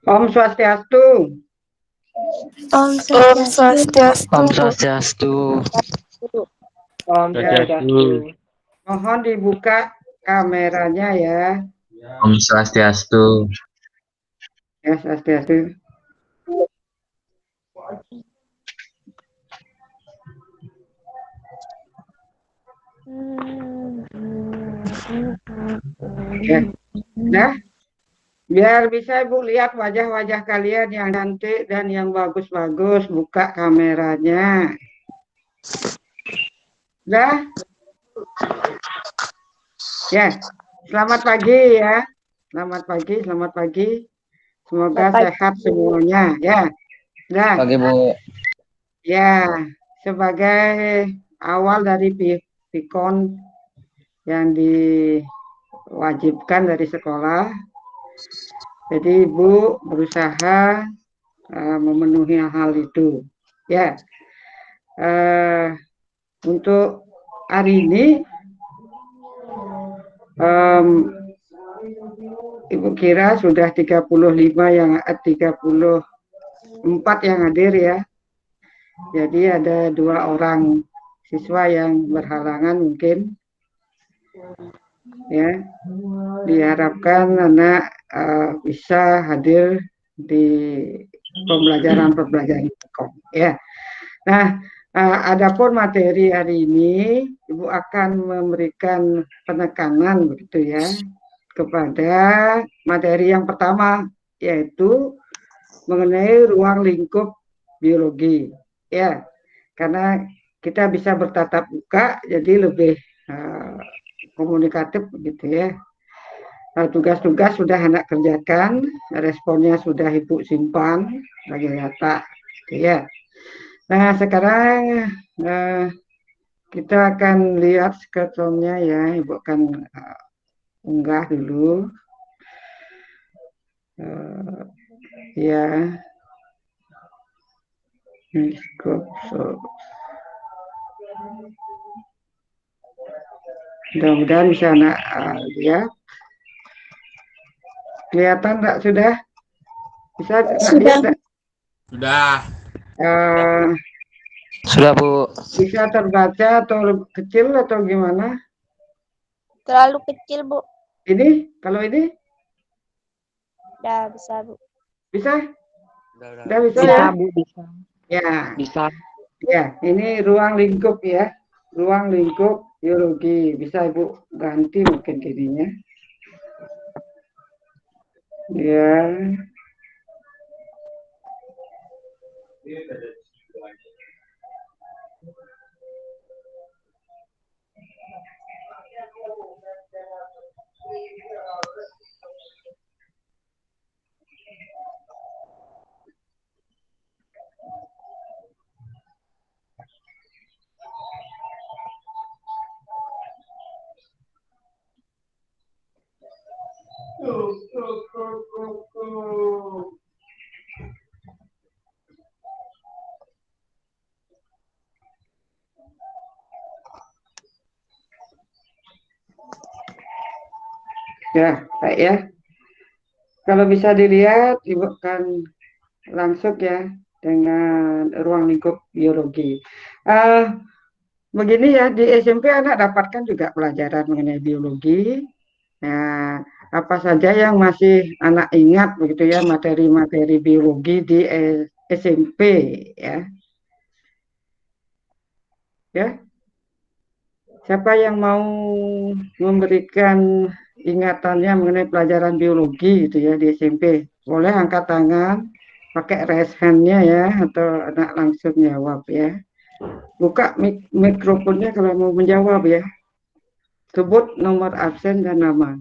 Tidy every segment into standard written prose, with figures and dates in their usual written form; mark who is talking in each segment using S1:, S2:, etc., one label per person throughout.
S1: Om Swastiastu.
S2: Om Swastiastu.
S3: Om Swastiastu.
S1: Om Swastiastu. Mohon dibuka kameranya ya.
S3: Om Swastiastu.
S1: Ya, Swastiastu. Ya. Nah, biar bisa Ibu lihat wajah-wajah kalian yang cantik dan yang bagus-bagus, buka kameranya. Dah? Ya, selamat pagi ya. Selamat pagi. Semoga sehat semuanya ya. Dah.
S3: Pagi Bu.
S1: Ya, sebagai awal dari Pikon yang diwajibkan dari sekolah, jadi Ibu berusaha memenuhi hal itu. Ya, untuk hari ini Ibu kira sudah 34 yang hadir ya. Jadi ada 2 orang siswa yang berhalangan mungkin. Ya, diharapkan anak bisa hadir di pembelajaran ya. Nah, adapun materi hari ini Ibu akan memberikan penekanan begitu ya kepada materi yang pertama, yaitu mengenai ruang lingkup biologi ya, karena kita bisa bertatap muka jadi lebih komunikatif begitu ya. Tugas-tugas sudah anak kerjakan, responnya sudah Ibu simpan sebagai data gitu ya. Nah, sekarang kita akan lihat screenshotnya ya. Ibu akan unggah dulu. Ya. Mudah-mudahan bisa anak lihat. Kelihatan enggak sudah? Bisa lihat enggak?
S4: Sudah.
S3: Sudah Bu.
S1: Bisa terbaca atau kecil atau gimana?
S2: Terlalu kecil Bu.
S1: Ini? Kalau ini?
S2: Udah bisa Bu.
S1: Bisa? Udah bisa
S5: Bisa
S1: ya?
S5: Bu, bisa.
S1: Ya.
S5: Bisa.
S1: Ya, ini ruang lingkup ya. Ruang lingkup biologi. Bisa Ibu ganti mungkin dirinya. Ya. Ya, baik ya. Kalau bisa dilihat, Ibu akan langsung ya dengan ruang lingkup biologi. Begini ya, di SMP anak dapatkan juga pelajaran mengenai biologi. Nah, apa saja yang masih anak ingat begitu ya, materi-materi biologi di SMP ya. Ya. Siapa yang mau memberikan ingatannya mengenai pelajaran biologi itu ya di SMP? Boleh angkat tangan, pakai raise hand-nya ya, atau anak langsung jawab ya. Buka mikrofonnya kalau mau menjawab ya. Sebut nomor absen dan nama.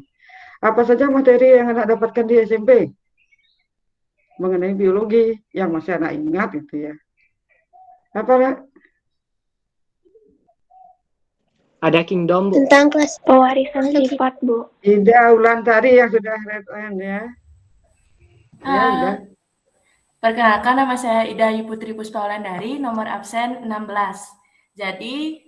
S1: Apa saja materi yang anak dapatkan di SMP? Mengenai biologi yang masih anak ingat itu ya. Apa ya?
S5: Ada Kingdom Bu.
S2: Tentang kelas pewarisan sifat Bu.
S1: Ida Ulantari yang sudah raise hand ya. Ya, udah.
S6: Perkenalkan, nama saya Ida Putri Puspa Wulandari, nomor absen 16. Jadi,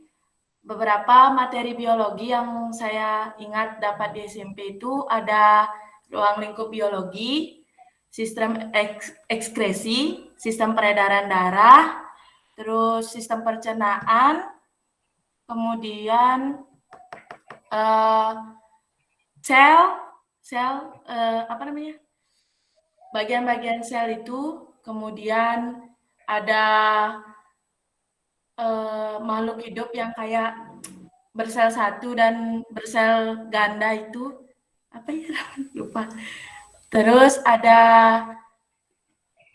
S6: beberapa materi biologi yang saya ingat dapat di SMP itu ada ruang lingkup biologi, sistem ekskresi, sistem peredaran darah, terus sistem pencernaan, kemudian sel apa namanya, bagian-bagian sel itu, kemudian ada makhluk hidup yang kayak bersel satu dan bersel ganda itu apa ya, lupa. Terus ada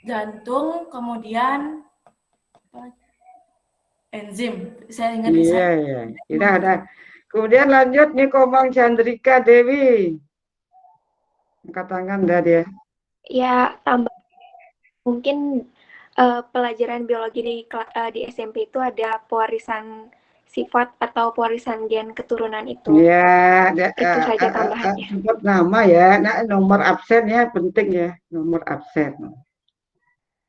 S6: jantung, kemudian enzim. Saya ingat
S1: Iya, iya. Tidak ada. Kemudian lanjut nih Komang Chandrika Dewi. Angkat tangan dah dia.
S2: Ya, tambah mungkin pelajaran biologi di SMP itu ada pewarisan sifat atau pewarisan gen keturunan itu.
S1: Ya,
S2: Itu saja tambahannya.
S1: sebut nama ya. Nah, nomor absen ya penting ya, nomor absen.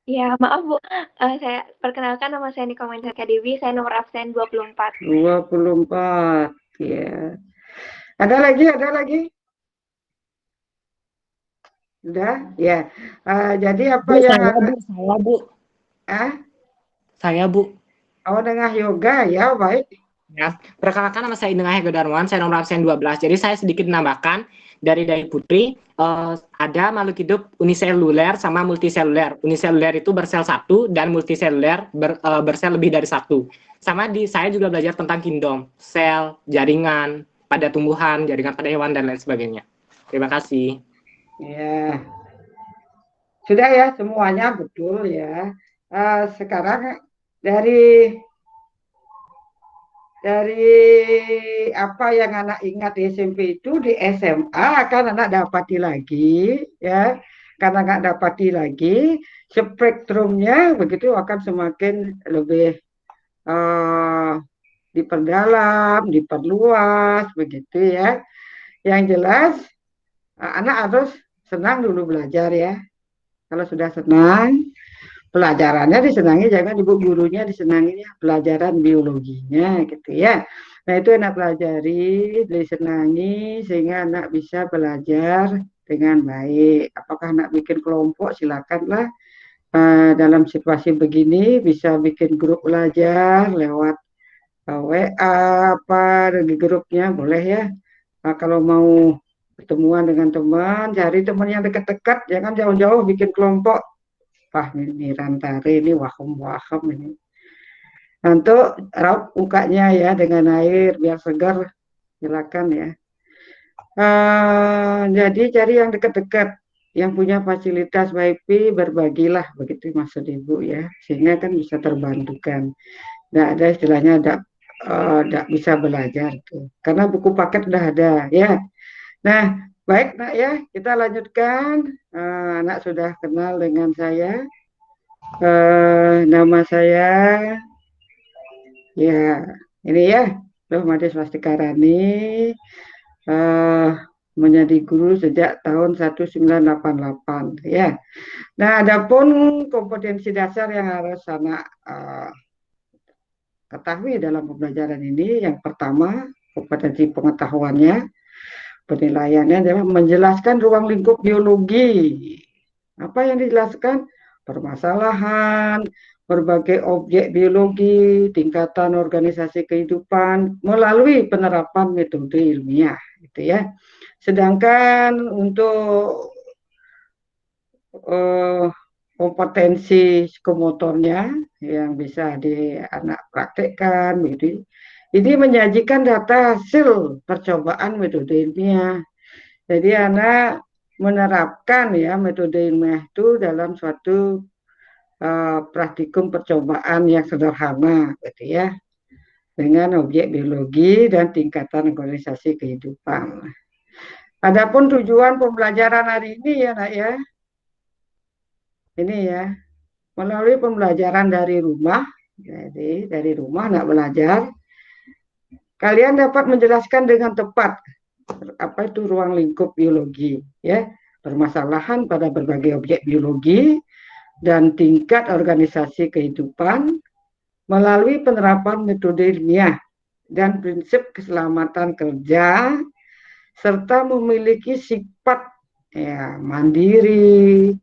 S2: Ya, maaf Bu. Saya perkenalkan, nama saya Nika Mainsarka Dewi, saya nomor absen 24.
S1: 24. Ya. Ada lagi? Sudah? Ya. Jadi apa
S5: Bu,
S1: yang
S5: saya Bu.
S1: ah?
S5: Saya Bu.
S1: Oh, dengan yoga ya, baik.
S5: Ya, perkenalkan nama saya Ineng Hego Darmawan, saya nomor absen 12. Jadi saya sedikit menambahkan dari Putri, ada makhluk hidup uniseluler sama multiseluler. Uniseluler itu bersel satu dan multiseluler bersel lebih dari satu. Sama saya juga belajar tentang kingdom, sel, jaringan pada tumbuhan, jaringan pada hewan dan lain sebagainya. Terima kasih.
S1: Ya. Sudah ya, semuanya betul ya. Sekarang dari apa yang anak ingat di SMP itu di SMA akan anak dapati lagi ya, karena nggak dapati lagi spektrumnya begitu akan semakin lebih diperdalam, diperluas begitu ya. Yang jelas anak harus senang dulu belajar ya. Kalau sudah senang, pelajarannya disenangi, jangan ibu gurunya disenangi ya, pelajaran biologinya gitu ya. Nah itu anak pelajari, disenangi sehingga anak bisa belajar dengan baik. Apakah anak bikin kelompok, silakanlah. Dalam situasi begini bisa bikin grup belajar lewat WA apa di grupnya boleh ya. Kalau mau pertemuan dengan teman, cari teman yang dekat-dekat, jangan jauh-jauh bikin kelompok. Wah ini rantare ini waham ini. Untuk raup mukanya ya dengan air biar segar, silakan ya. Jadi cari yang dekat-dekat, yang punya fasilitas WiFi berbagilah begitu maksud ibu ya, sehingga kan bisa terbantukan. Nggak ada istilahnya nggak bisa belajar tuh, karena buku paket udah ada ya. Nah baik nak ya, kita lanjutkan. Anak sudah kenal dengan saya. Nama saya ya ini ya, Loh Made Swastika Rani, menjadi guru sejak tahun 1988 ya. Nah, adapun kompetensi dasar yang harus anak ketahui dalam pembelajaran ini, yang pertama kompetensi pengetahuannya, penilaiannya adalah menjelaskan ruang lingkup biologi. Apa yang dijelaskan? Permasalahan, berbagai objek biologi, tingkatan organisasi kehidupan melalui penerapan metode ilmiah, gitu ya. Sedangkan untuk kompetensi psikomotornya yang bisa di anak praktekkan, gitu. Ini menyajikan data hasil percobaan metode ilmiah. Jadi anak menerapkan ya metode ilmiah itu dalam suatu praktikum percobaan yang sederhana, gitu ya, dengan objek biologi dan tingkatan organisasi kehidupan. Adapun tujuan pembelajaran hari ini ya nak ya, ini ya, melalui pembelajaran dari rumah, jadi dari rumah nak belajar, kalian dapat menjelaskan dengan tepat apa itu ruang lingkup biologi, ya, permasalahan pada berbagai objek biologi dan tingkat organisasi kehidupan melalui penerapan metode ilmiah dan prinsip keselamatan kerja serta memiliki sifat ya mandiri,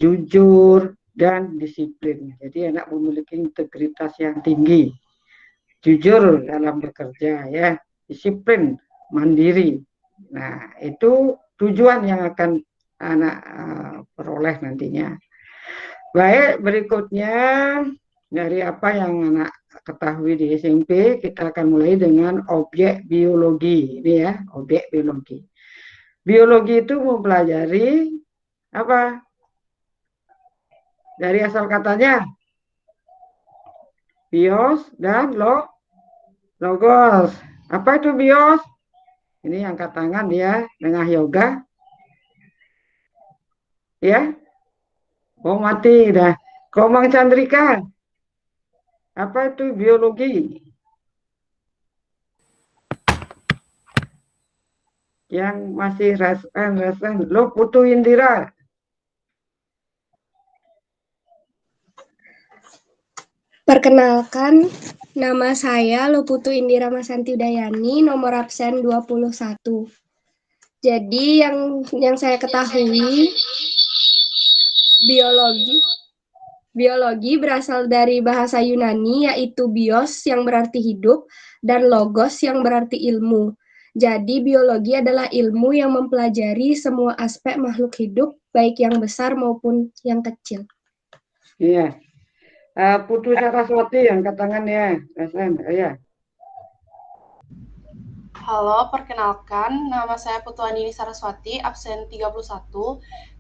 S1: jujur, dan disiplin. Jadi anak memiliki integritas yang tinggi, jujur dalam bekerja, ya, disiplin, mandiri. Nah, itu tujuan yang akan anak peroleh nantinya. Baik, berikutnya dari apa yang anak ketahui di SMP, kita akan mulai dengan objek biologi. Ini ya, objek biologi. Biologi itu mempelajari apa? Dari asal katanya, bios dan logos. Apa itu bios? Ini angkat tangan ya, dengan yoga. Ya, oh mati dah. Komang Chandrika, apa itu biologi? Yang masih resen, lo Putu Indira.
S4: Perkenalkan, nama saya Loputu Indira Masanti Udayani, nomor absen 21. Jadi yang saya ketahui, biologi berasal dari bahasa Yunani, yaitu bios yang berarti hidup dan logos yang berarti ilmu. Jadi biologi adalah ilmu yang mempelajari semua aspek makhluk hidup, baik yang besar maupun yang kecil.
S1: Iya. Putu Saraswati angkat tangan ya. Ya.
S7: Halo, perkenalkan, nama saya Putu Andini Saraswati, absen 31.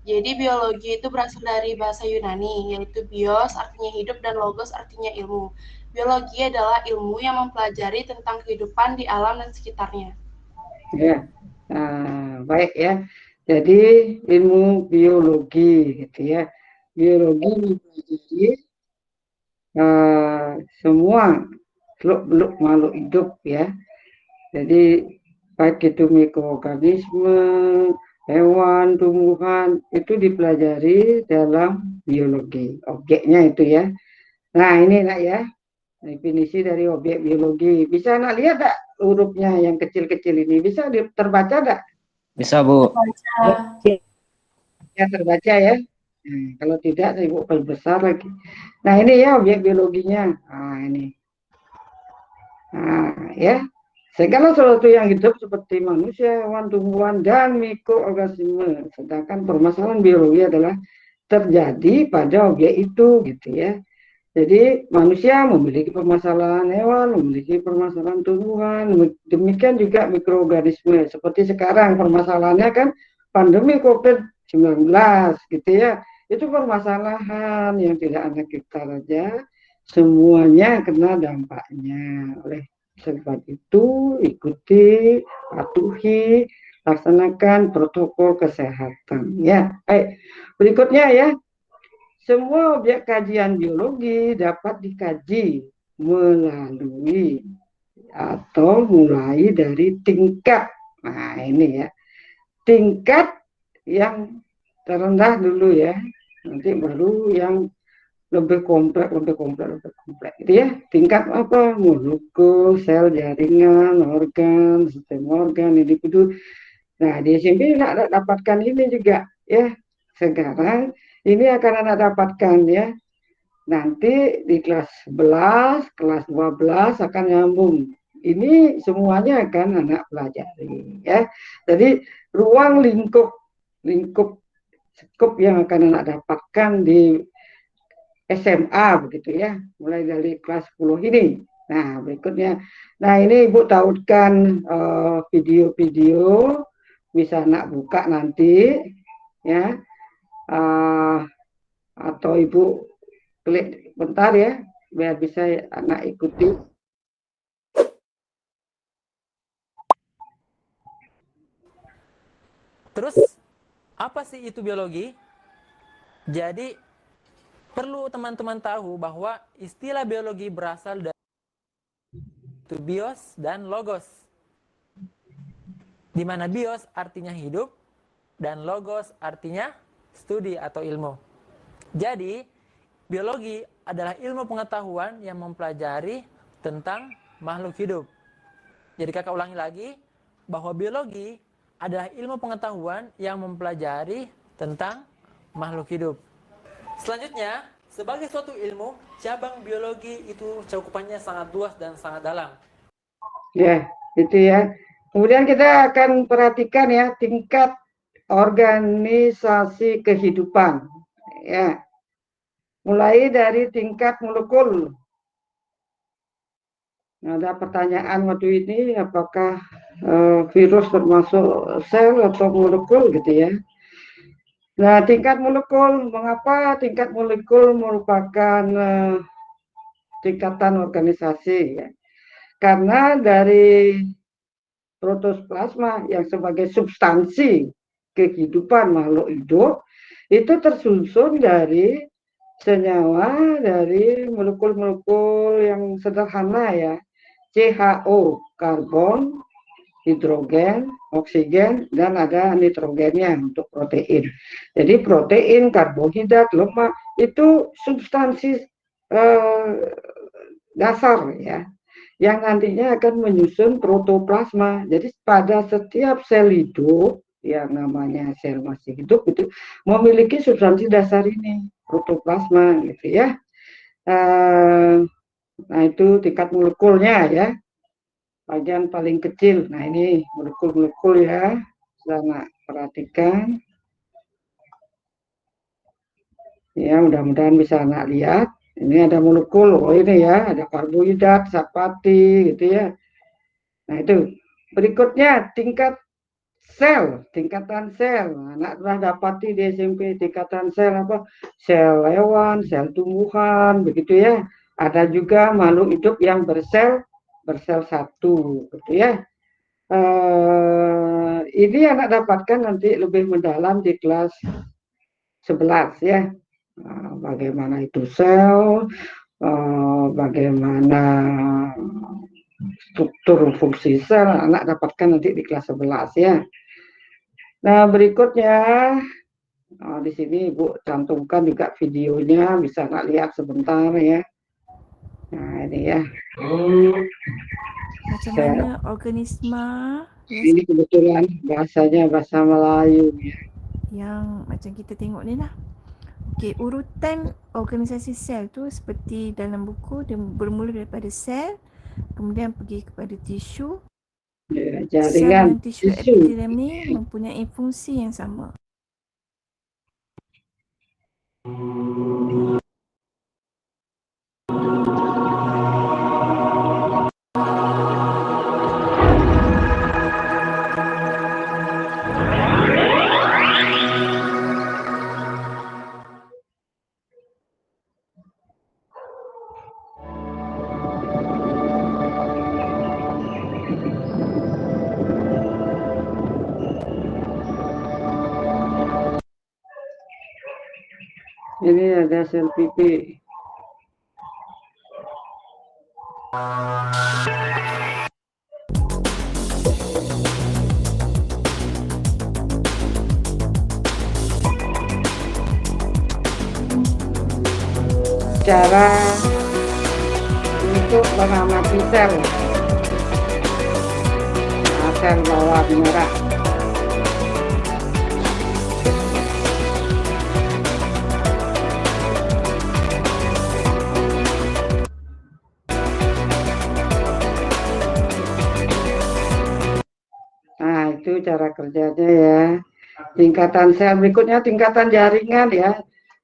S7: Jadi biologi itu berasal dari bahasa Yunani, yaitu bios artinya hidup dan logos artinya ilmu. Biologi adalah ilmu yang mempelajari tentang kehidupan di alam dan sekitarnya.
S1: Ya, baik ya. Jadi ilmu biologi gitu ya. Biologi mempelajari semua seluk-beluk makhluk hidup ya. Jadi baik itu mikroorganisme, hewan, tumbuhan itu dipelajari dalam biologi. Objeknya itu ya. Nah ini nak ya, definisi dari objek biologi. Bisa nak lihat tak hurufnya yang kecil-kecil ini? Bisa terbaca tak?
S3: Bisa, Bu.
S1: Ya terbaca ya. Nah, kalau tidak saya buat perbesar lagi. Nah ini ya objek biologinya. Nah ini. Nah ya. Segala sesuatu yang hidup seperti manusia, hewan, tumbuhan, dan mikroorganisme. Sedangkan permasalahan biologi adalah terjadi pada objek itu, gitu ya. Jadi manusia memiliki permasalahan hewan, memiliki permasalahan tumbuhan, demikian juga mikroorganisme. Seperti sekarang permasalahannya kan pandemi COVID-19, gitu ya. Itu permasalahan yang tidak hanya kita saja, semuanya kena dampaknya. Oleh sebab itu ikuti, patuhi, laksanakan protokol kesehatan. Ya, baik. Berikutnya ya. Semua objek kajian biologi dapat dikaji melalui atau mulai dari tingkat. Nah, ini ya. Tingkat yang terendah dulu ya. Nanti baru yang lebih kompleks. Itu ya. Tingkat apa? Molekul, sel, jaringan, organ, sistem organ, individu. Nah, di SMP nak dapatkan ini juga ya. Sekarang ini akan anak dapatkan ya. Nanti di kelas 11, kelas 12 akan nyambung. Ini semuanya akan anak pelajari ya. Jadi ruang lingkup skup yang akan anak dapatkan di SMA begitu ya. Mulai dari kelas 10 ini. Nah, berikutnya. Nah, ini Ibu tautkan video-video bisa anak buka nanti ya. Atau Ibu klik bentar ya biar bisa anak ikuti.
S8: Terus apa sih itu biologi? Jadi perlu teman-teman tahu bahwa istilah biologi berasal dari bios dan logos. Di mana bios artinya hidup dan logos artinya studi atau ilmu. Jadi, biologi adalah ilmu pengetahuan yang mempelajari tentang makhluk hidup. Jadi kakak ulangi lagi, bahwa biologi adalah ilmu pengetahuan yang mempelajari tentang makhluk hidup. Selanjutnya, sebagai suatu ilmu, cabang biologi itu cakupannya sangat luas dan sangat dalam.
S1: Ya, itu ya. Kemudian kita akan perhatikan ya tingkat organisasi kehidupan. Ya. Mulai dari tingkat molekul. Nah, ada pertanyaan waktu ini apakah virus termasuk sel atau molekul gitu ya. Nah, tingkat molekul, mengapa tingkat molekul merupakan tingkatan organisasi ya? Karena dari protoplasma yang sebagai substansi kehidupan makhluk hidup itu tersusun dari senyawa dari molekul-molekul yang sederhana ya, CH2, karbon, hidrogen, oksigen, dan ada nitrogennya untuk protein. Jadi protein, karbohidrat, lemak itu substansi dasar ya, yang nantinya akan menyusun protoplasma. Jadi pada setiap sel hidup yang namanya sel masih hidup itu memiliki substansi dasar ini, protoplasma gitu ya. Nah itu tingkat molekulnya ya, bagian paling kecil. Nah ini molekul-molekul ya, selamat perhatikan. Ya mudah-mudahan bisa anak lihat. Ini ada molekul, oh ini ya, ada karbohidrat, sapati gitu ya. Nah itu. Berikutnya tingkat sel, tingkatan sel. Anak telah dapati di SMP tingkatan sel apa? Sel hewan, sel tumbuhan, begitu ya. Ada juga makhluk hidup yang bersel satu, gitu ya. Ini anak dapatkan nanti lebih mendalam di kelas 11 ya. Bagaimana itu sel, bagaimana struktur fungsi sel, anak dapatkan nanti di kelas 11 ya. Nah berikutnya, di sini Ibu cantumkan juga videonya, bisa anak lihat sebentar ya. Nah ini ya.
S9: Macam mana organisma
S1: ini kebetulan bahasanya bahasa Melayu ya.
S9: Yang macam kita tengok ni lah. Okey, urutan organisasi sel tu seperti dalam buku, dia bermula daripada sel, kemudian pergi kepada tisu.
S1: Ya,
S9: Sel
S1: jaringan
S9: dan tisu epiteliem ni mempunyai fungsi yang sama.
S1: Ini ada sel pipi. Cara untuk mengamati sel. Nah, sel bawah merah. Nah, itu cara kerjanya ya. Tingkatan sel berikutnya tingkatan jaringan ya.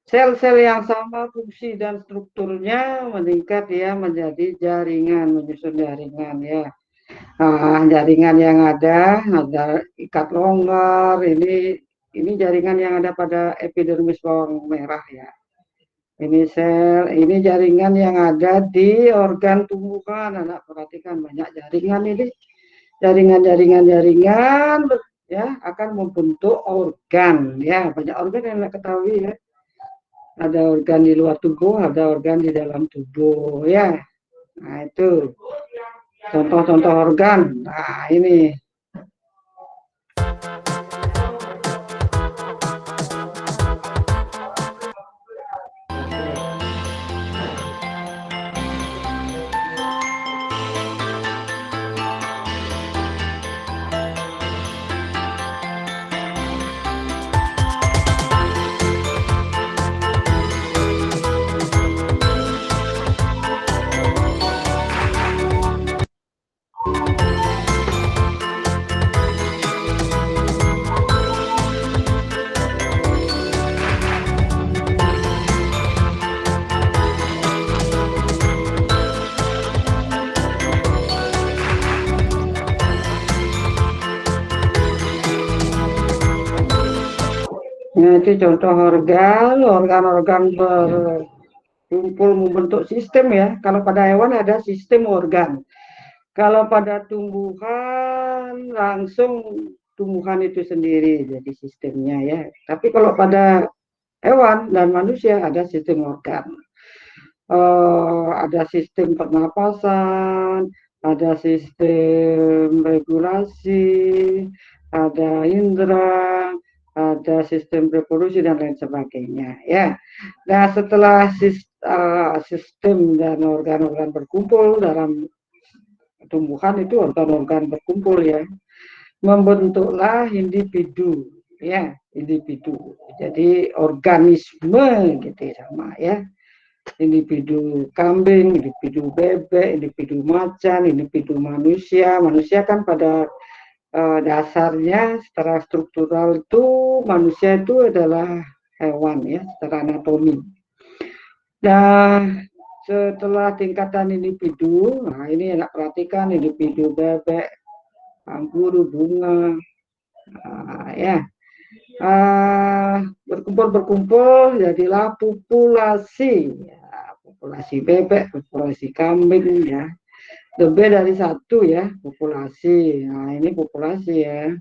S1: Sel-sel yang sama fungsi dan strukturnya meningkat ya menjadi jaringan, menyusun jaringan ya. Nah, jaringan yang ada ikat longgar, ini jaringan yang ada pada epidermis bawang merah ya. Ini sel, ini jaringan yang ada di organ tumbuhan. Anak perhatikan banyak jaringan ini. Jaringan ya akan membentuk organ ya, banyak organ yang Anda ketahui ya. Ada organ di luar tubuh, ada organ di dalam tubuh ya. Nah itu contoh-contoh organ. Nah ini itu contoh organ berkumpul membentuk sistem ya. Kalau pada hewan ada sistem organ. Kalau pada tumbuhan langsung tumbuhan itu sendiri jadi sistemnya ya. Tapi kalau pada hewan dan manusia ada sistem organ. Ada sistem pernapasan, ada sistem regulasi, ada indera, ada sistem reproduksi dan lain sebagainya ya. Nah, setelah sistem dan organ-organ berkumpul dalam tumbuhan itu organ-organ berkumpul ya, membentuklah individu ya, individu. Jadi organisme gitu sama ya. Individu kambing, individu bebek, individu macan, individu manusia. Manusia kan pada dasarnya secara struktural itu manusia itu adalah hewan ya, secara anatomi. Nah, setelah tingkatan individu, nah ini enak perhatikan individu bebek, kanguru, bunga, ya. Berkumpul jadilah populasi ya, populasi bebek, populasi kambing ya, lebih dari satu ya populasi. Nah ini populasi ya.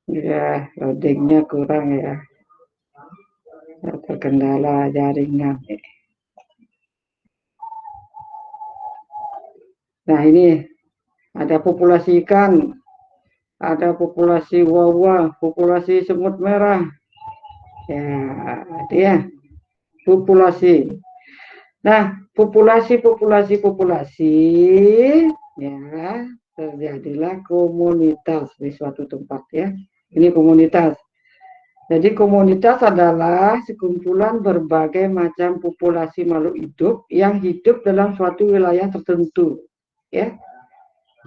S1: Ya, loadingnya kurang ya, terkendala jaringan. Nah ini ada populasi ikan, ada populasi wawa, populasi semut merah, ya itu ya populasi. Nah populasi ya terjadilah komunitas di suatu tempat ya. Ini komunitas. Jadi komunitas adalah sekumpulan berbagai macam populasi makhluk hidup yang hidup dalam suatu wilayah tertentu. Ya,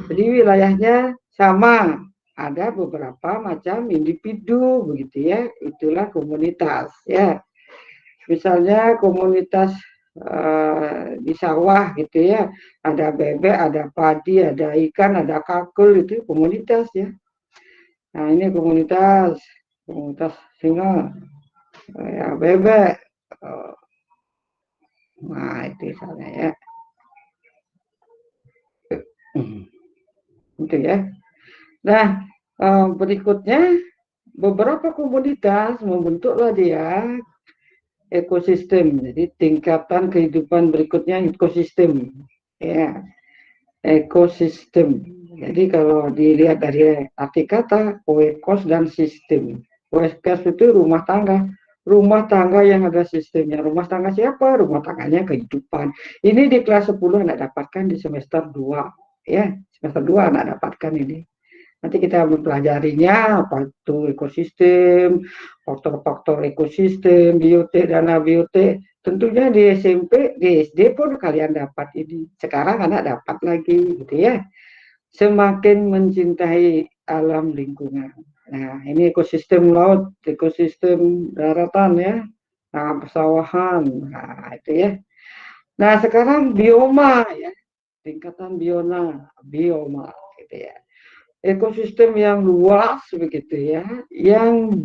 S1: jadi wilayahnya sama, ada beberapa macam individu begitu ya, itulah komunitas ya. Misalnya komunitas di sawah gitu ya, ada bebek, ada padi, ada ikan, ada kakul, itu komunitas ya. Nah ini komunitas singa ya, bebek, nah itu misalnya ya. Gitu ya. Nah, berikutnya beberapa komunitas membentuklah dia ekosistem. Jadi tingkatan kehidupan berikutnya ekosistem. Ya, ekosistem. Jadi kalau dilihat dari arti kata oikos dan sistem. Oikos itu rumah tangga. Rumah tangga yang ada sistemnya. Rumah tangga siapa? Rumah tangganya kehidupan. Ini di kelas 10 Anda dapatkan di semester 2. Ya, semester 2 Anda dapatkan ini. Nanti kita mempelajarinya apa itu ekosistem, faktor-faktor ekosistem, biotik dan abiotik. Tentunya di SMP, di SD pun kalian dapat ini. Sekarang anak dapat lagi, gitu ya. Semakin mencintai alam lingkungan. Nah, ini ekosistem laut, ekosistem daratan ya. Nah, persawahan. Nah, itu ya. Nah, sekarang bioma ya. Tingkatan bioma gitu ya. Ekosistem yang luas begitu ya, yang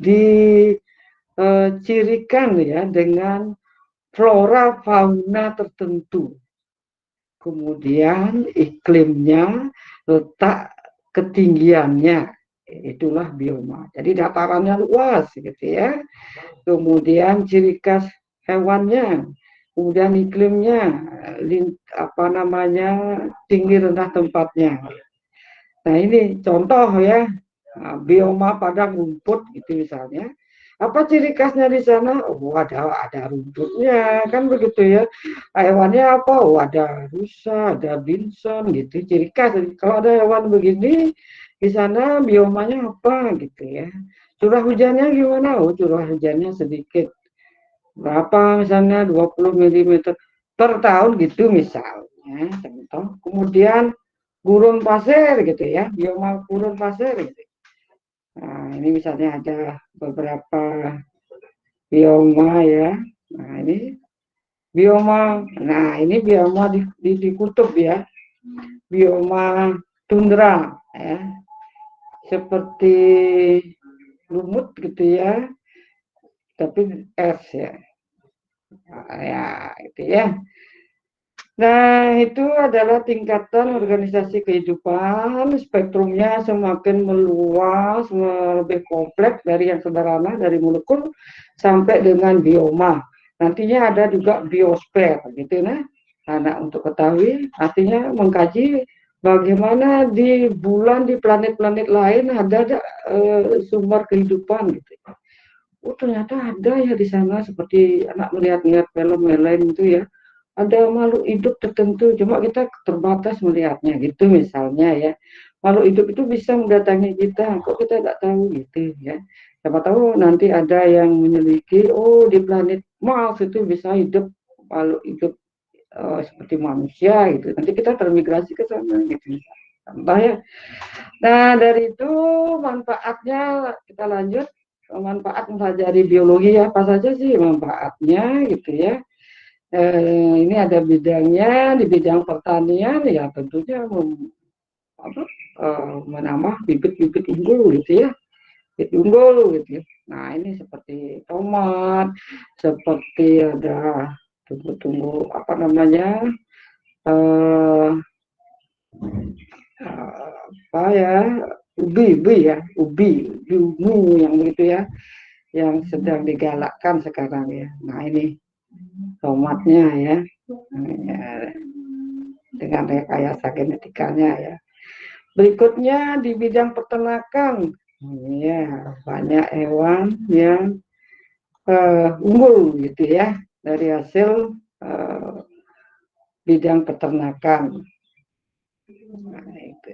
S1: dicirikan ya dengan flora fauna tertentu. Kemudian iklimnya, letak ketinggiannya, itulah bioma. Jadi datarannya luas gitu ya. Kemudian ciri khas hewannya, kemudian iklimnya, tinggi rendah tempatnya. Nah ini contoh ya, bioma padang rumput gitu misalnya. Apa ciri khasnya di sana? Oh ada rumputnya kan begitu ya. Hewannya apa? Oh ada rusa, ada bison gitu. Ciri khas. Kalau ada hewan begini di sana biomanya apa gitu ya. Curah hujannya gimana? Oh curah hujannya sedikit. Berapa misalnya 20 mm per tahun gitu misalnya. Contoh. Kemudian gurun pasir gitu ya, bioma gurun pasir gitu. Nah, ini misalnya ada beberapa bioma ya. Nah, ini Bioma, nah ini bioma di kutub ya, bioma tundra ya, seperti lumut gitu ya, tapi es ya, ya itu ya. Nah, itu adalah tingkatan organisasi kehidupan, spektrumnya semakin meluas, lebih kompleks dari yang sederhana, dari molekul sampai dengan bioma. Nantinya ada juga biosfer, gitu nah. Nah, untuk ketahui, artinya mengkaji bagaimana di bulan, di planet-planet lain ada sumber kehidupan, gitu. Oh, ternyata ada ya di sana, seperti anak melihat-lihat film lain itu ya. Ada makhluk hidup tertentu, cuma kita terbatas melihatnya gitu misalnya ya. Makhluk hidup itu bisa mendatangi kita, kok kita nggak tahu gitu ya. Siapa tahu nanti ada yang menyelidiki, oh di planet Mars itu bisa hidup makhluk hidup seperti manusia gitu. Nanti kita termigrasi ke sana gitu. Entah ya. Nah dari itu manfaatnya kita lanjut, manfaat mempelajari biologi apa saja sih manfaatnya gitu ya. Ini ada bidangnya, di bidang pertanian ya tentunya menambah bibit-bibit unggul gitu ya, bibit unggul gitu ya. Nah ini seperti tomat, seperti ada tumbuh-tumbuh apa namanya, apa ya, ubi ungu yang begitu ya, yang sedang digalakkan sekarang ya. Nah ini tomatnya ya, dengan rekayasa genetikanya ya. Berikutnya di bidang peternakan, ya banyak hewan yang unggul gitu ya dari hasil bidang peternakan. Nah, itu.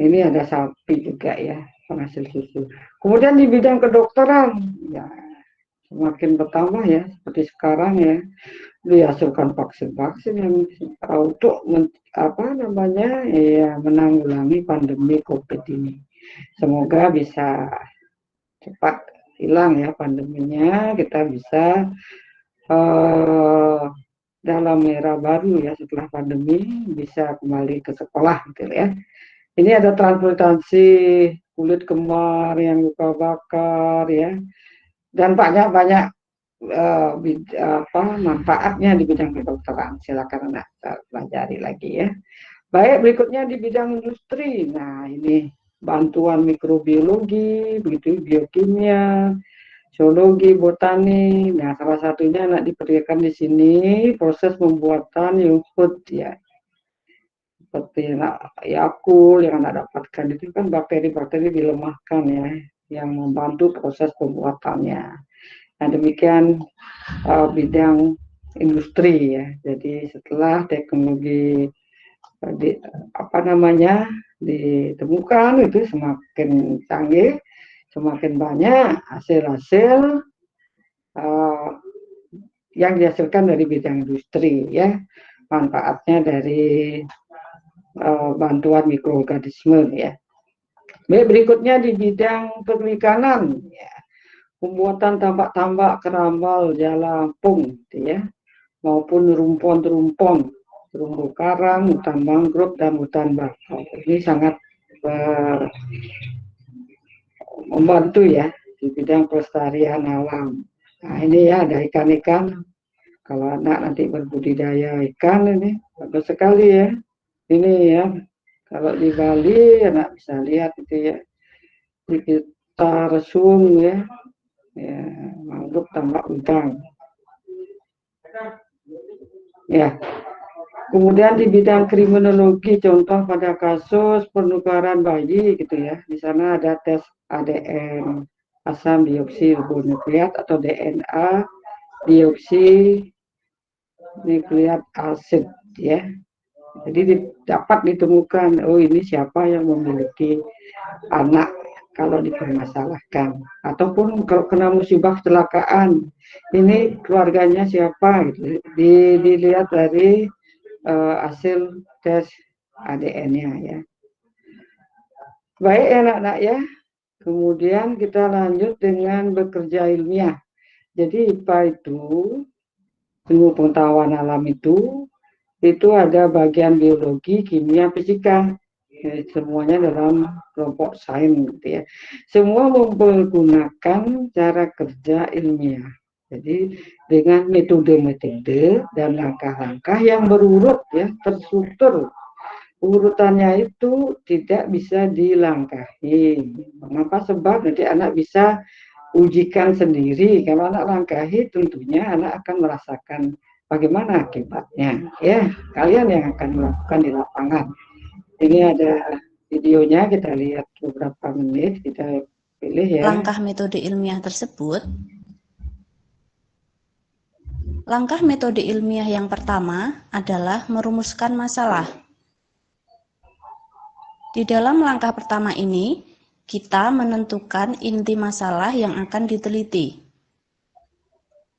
S1: Ini ada sapi juga ya penghasil susu. Kemudian di bidang kedokteran, ya semakin bertambah ya seperti sekarang ya, dihasilkan vaksin-vaksin yang untuk menanggulangi pandemi COVID ini. Semoga bisa cepat hilang ya pandeminya, kita bisa dalam era baru ya setelah pandemi bisa kembali ke sekolah gitu ya. Ini ada transplantasi kulit kembar yang luka bakar ya, dan banyak manfaatnya di bidang kedokteran. Silakan anak pelajari lagi ya. Baik, berikutnya di bidang industri. Nah, ini bantuan mikrobiologi, begitu biokimia, zoologi, botani. Nah, salah satunya anak diperlihatkan di sini proses pembuatan yogurt ya. Seperti Yakult yang anak dapatkan itu kan bakteri-bakteri dilemahkan ya, yang membantu proses pembuatannya. Nah, demikian bidang industri ya. Jadi setelah teknologi ditemukan itu semakin canggih, semakin banyak hasil-hasil yang dihasilkan dari bidang industri ya. Manfaatnya dari bantuan mikroorganisme ya. Baik, berikutnya di bidang perikanan ya. Pembuatan tambak-tambak, kerambal, jalampung gitu ya, maupun rumpon-rumpon, terumbu karang, hutan mangrove dan hutan bakau. Ini sangat membantu ya di bidang pelestarian alam. Nah ini ya ada ikan-ikan. Kalau anak nanti berbudidaya ikan ini bagus sekali ya. Ini ya, kalau di Bali anak bisa lihat itu ya, di kita resung ya, mangrove tambak udang. Ya, kemudian di bidang kriminologi, contoh pada kasus penukaran bayi gitu ya, di sana ada tes ADN asam deoksiribonukleat atau DNA deoksinukleat asid ya. Jadi dapat ditemukan, oh ini siapa yang memiliki anak kalau dipermasalahkan, ataupun kalau kena musibah kecelakaan, ini keluarganya siapa gitu. Dilihat dari hasil tes ADN-nya ya. Baik anak-anak ya. Kemudian kita lanjut dengan bekerja ilmiah. Jadi IPA itu ilmu pengetahuan alam itu ada bagian biologi, kimia, fisika. Semuanya dalam kelompok sains gitu ya. Semua menggunakan cara kerja ilmiah. Jadi dengan metode-metode dan langkah-langkah yang berurut ya, terstruktur. Urutannya itu tidak bisa dilangkahi. Mengapa? Sebab nanti anak bisa ujikan sendiri. Kalau anak langkahi, tentunya anak akan merasakan bagaimana akibatnya. Ya, kalian yang akan melakukan di lapangan. Ini ada videonya, kita lihat beberapa menit, kita pilih ya.
S10: Langkah metode ilmiah tersebut. Langkah metode ilmiah yang pertama adalah merumuskan masalah. Di dalam langkah pertama ini, kita menentukan inti masalah yang akan diteliti.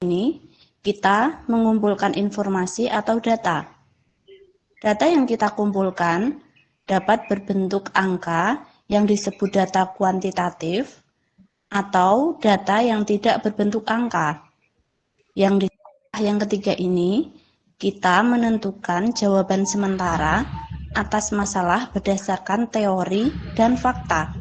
S10: Ini, kita mengumpulkan informasi atau data. Data yang kita kumpulkan dapat berbentuk angka yang disebut data kuantitatif atau data yang tidak berbentuk angka. Yang ketiga ini, kita menentukan jawaban sementara atas masalah berdasarkan teori dan fakta.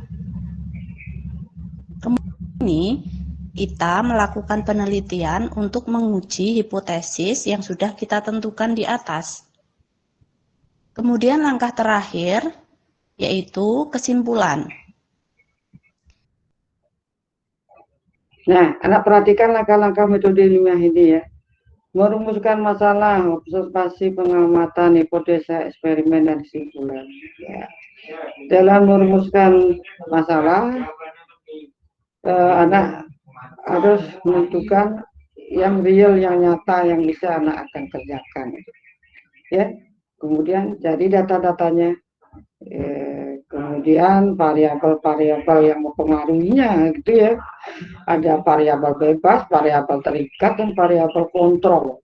S10: Kemudian kita melakukan penelitian untuk menguji hipotesis yang sudah kita tentukan di atas. Kemudian langkah terakhir yaitu kesimpulan.
S1: Nah, anak perhatikan langkah-langkah metode ilmiah ini ya. Merumuskan masalah, observasi, pengamatan, hipotesa, eksperimen, dan kesimpulan. Ya. Dalam merumuskan masalah, anak harus menentukan yang real, yang nyata, yang bisa anak akan kerjakan. Ya, kemudian cari data-datanya, kemudian variabel-variabel yang mempengaruhinya, gitu ya. Ada variabel bebas, variabel terikat, dan variabel kontrol.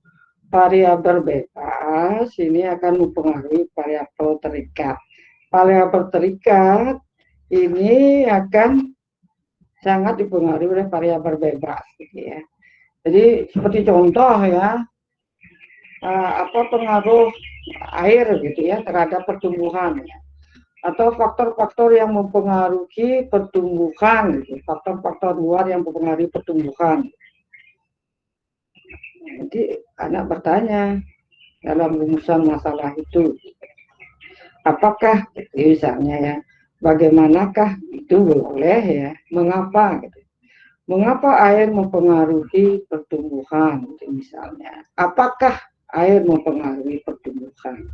S1: Variabel bebas ini akan mempengaruhi variabel terikat. Variabel terikat ini akan sangat dipengaruhi oleh variabel bebas, gitu ya. Jadi seperti contoh ya, apa pengaruh air gitu ya terhadap pertumbuhan, atau faktor-faktor yang mempengaruhi pertumbuhan, gitu. Faktor-faktor luar yang mempengaruhi pertumbuhan. Jadi anak bertanya dalam rumusan masalah itu, apakah misalnya ya, bagaimanakah itu boleh ya, mengapa gitu. Mengapa air mempengaruhi pertumbuhan, gitu, misalnya. Apakah air mempengaruhi pertumbuhan?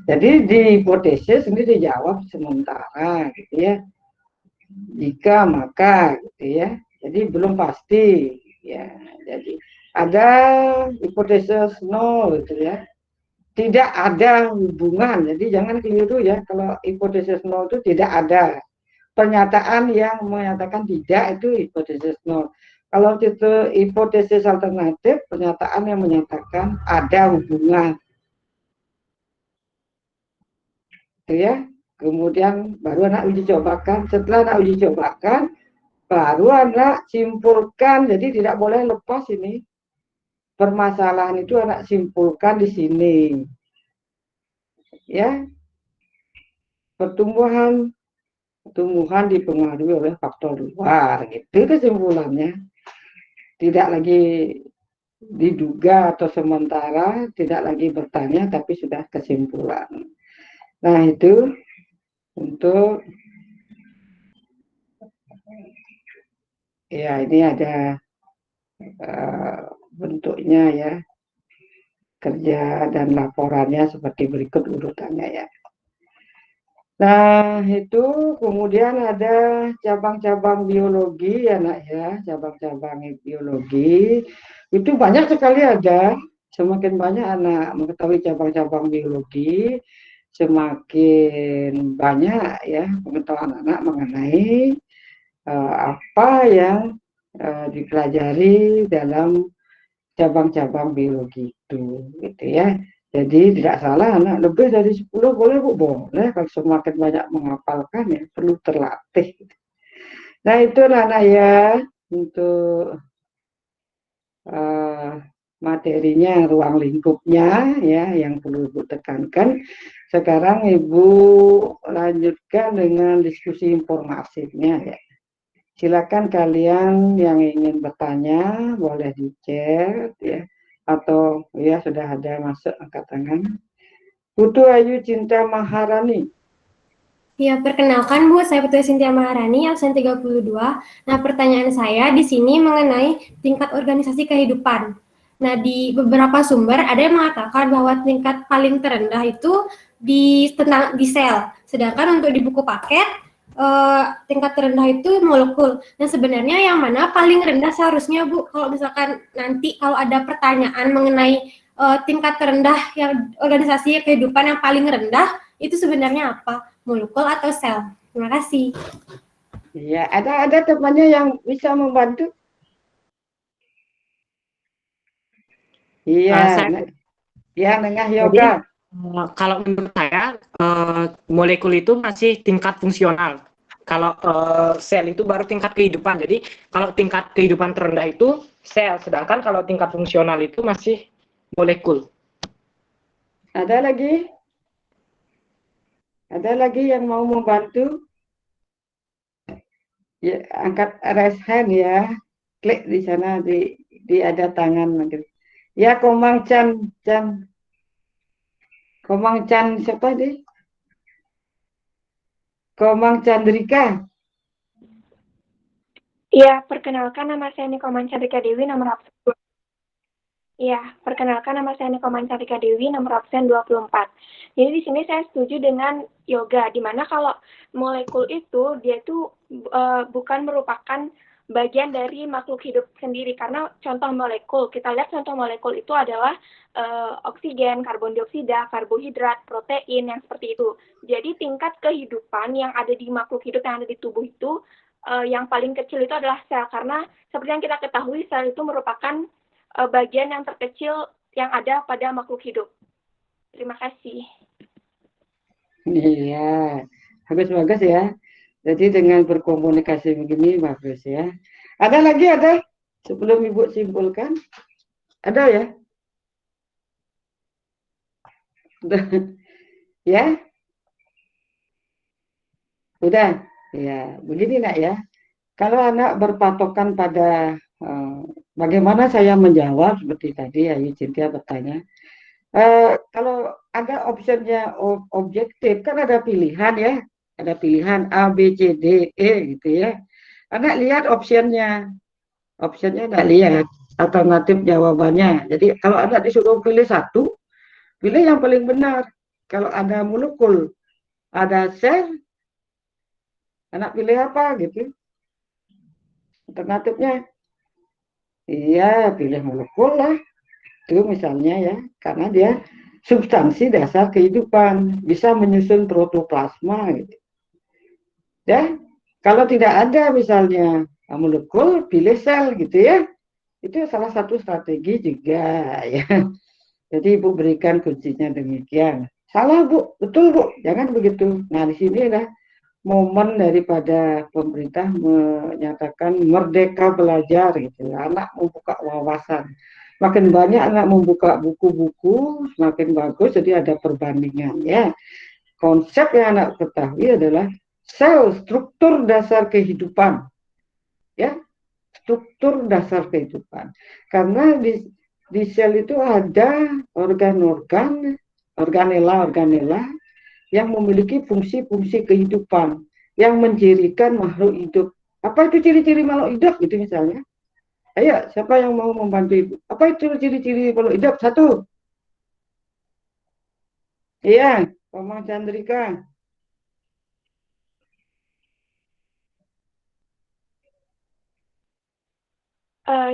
S1: Jadi di hipotesis ini dijawab sementara, gitu ya. Jika maka, gitu ya. Jadi belum pasti, ya. Jadi ada hipotesis nol, gitu ya. Tidak ada hubungan. Jadi jangan keliru ya. Kalau hipotesis nol itu tidak ada. Pernyataan yang menyatakan tidak itu hipotesis nol. Kalau itu hipotesis alternatif, pernyataan yang menyatakan ada hubungan. Ya, kemudian baru anak uji cobakan. Setelah anak uji cobakan, baru anak simpulkan. Jadi tidak boleh lepas ini. Permasalahan itu anak simpulkan di sini. Ya, pertumbuhan dipengaruhi oleh faktor luar, gitu kesimpulannya. Tidak lagi diduga atau sementara, tidak lagi bertanya, tapi sudah kesimpulan. Nah, itu untuk ya, ini ada bentuknya ya, kerja dan laporannya seperti berikut urutannya ya. Nah, itu kemudian ada cabang-cabang biologi ya nak ya, cabang-cabang biologi itu banyak sekali ada. Semakin banyak anak mengetahui cabang-cabang biologi, semakin banyak ya pengetahuan anak mengenai apa yang dipelajari dalam cabang-cabang biologi itu, gitu ya. Jadi tidak salah anak lebih dari 10 boleh Bu, boleh. Kalau semakin banyak menghafalkan ya perlu terlatih. Nah itu anak ya untuk materinya, ruang lingkupnya ya yang perlu Ibu tekankan. Sekarang Ibu lanjutkan dengan diskusi informasinya ya. Silakan kalian yang ingin bertanya boleh di chat ya, atau ya sudah ada masuk angkat tangan. Putu Ayu Cinta Maharani.
S11: Ya, perkenalkan Bu, saya Putri Sintia Maharani, absen 32. Nah, pertanyaan saya di sini mengenai tingkat organisasi kehidupan. Nah, di beberapa sumber ada yang mengatakan bahwa tingkat paling terendah itu di sel. Sedangkan untuk di buku paket, tingkat terendah itu molekul. Nah, sebenarnya yang mana paling rendah seharusnya Bu? Kalau misalkan nanti kalau ada pertanyaan mengenai tingkat terendah yang organisasi kehidupan yang paling rendah, itu sebenarnya apa? Molekul atau sel? Terima kasih.
S1: Ya, ada temannya yang bisa membantu? Iya, ya Nengah Yoga.
S5: Jadi, kalau menurut saya molekul itu masih tingkat fungsional. Kalau sel itu baru tingkat kehidupan. Jadi kalau tingkat kehidupan terendah itu sel, sedangkan kalau tingkat fungsional itu masih molekul.
S1: Ada lagi? Ada lagi yang mau membantu? Ya, angkat raise hand ya. Klik di sana di ada tangan nanti. Ya, Komang Chan. Komang Chan siapa dia? Komang Chandrika.
S2: Iya, perkenalkan nama saya Niko Mancandrika Dewi, nomor absen. Iya, perkenalkan nama saya Niko Mancandrika Dewi, nomor absen 24. Jadi di sini saya setuju dengan yoga, di mana kalau molekul itu dia itu bukan merupakan bagian dari makhluk hidup sendiri, karena contoh molekul, kita lihat contoh molekul itu adalah oksigen, karbon dioksida, karbohidrat, protein, yang seperti itu. Jadi tingkat kehidupan yang ada di makhluk hidup yang ada di tubuh itu, yang paling kecil itu adalah sel, karena seperti yang kita ketahui sel itu merupakan bagian yang terkecil yang ada pada makhluk hidup. Terima kasih.
S1: Iya, bagus ya. Jadi dengan berkomunikasi begini bagus ya. Ada lagi sebelum Ibu simpulkan? Ada ya? Ya? Udah? Ya, begini nak ya. Kalau anak berpatokan pada bagaimana saya menjawab seperti tadi Ayu Cintia bertanya. Kalau ada optionnya objektif kan ada pilihan ya, ada pilihan A, B, C, D, E gitu ya. Anak lihat optionnya nggak lihat alternatif jawabannya. Jadi kalau anak disuruh pilih satu, pilih yang paling benar. Kalau ada molekul, ada sel, anak pilih apa gitu? Alternatifnya, iya pilih molekul lah. Itu misalnya ya, karena dia substansi dasar kehidupan, bisa menyusun protoplasma gitu. Ya, kalau tidak ada misalnya molekul, pilih sel gitu ya. Itu salah satu strategi juga ya. Jadi Ibu berikan kuncinya demikian. Salah Bu, betul Bu, jangan begitu. Nah di sini ada momen daripada pemerintah menyatakan merdeka belajar gitu. Anak membuka wawasan. Makin banyak anak membuka buku-buku, semakin bagus. Jadi ada perbandingan ya. Konsep yang anak ketahui adalah sel, struktur dasar kehidupan. Ya, struktur dasar kehidupan. Karena di sel itu ada organ-organ, organela yang memiliki fungsi-fungsi kehidupan yang mencirikan makhluk hidup. Apa itu ciri-ciri makhluk hidup gitu misalnya? Ayo, siapa yang mau membantu Ibu? Apa itu ciri-ciri makhluk hidup? Satu. Iya, Komang Chandrika.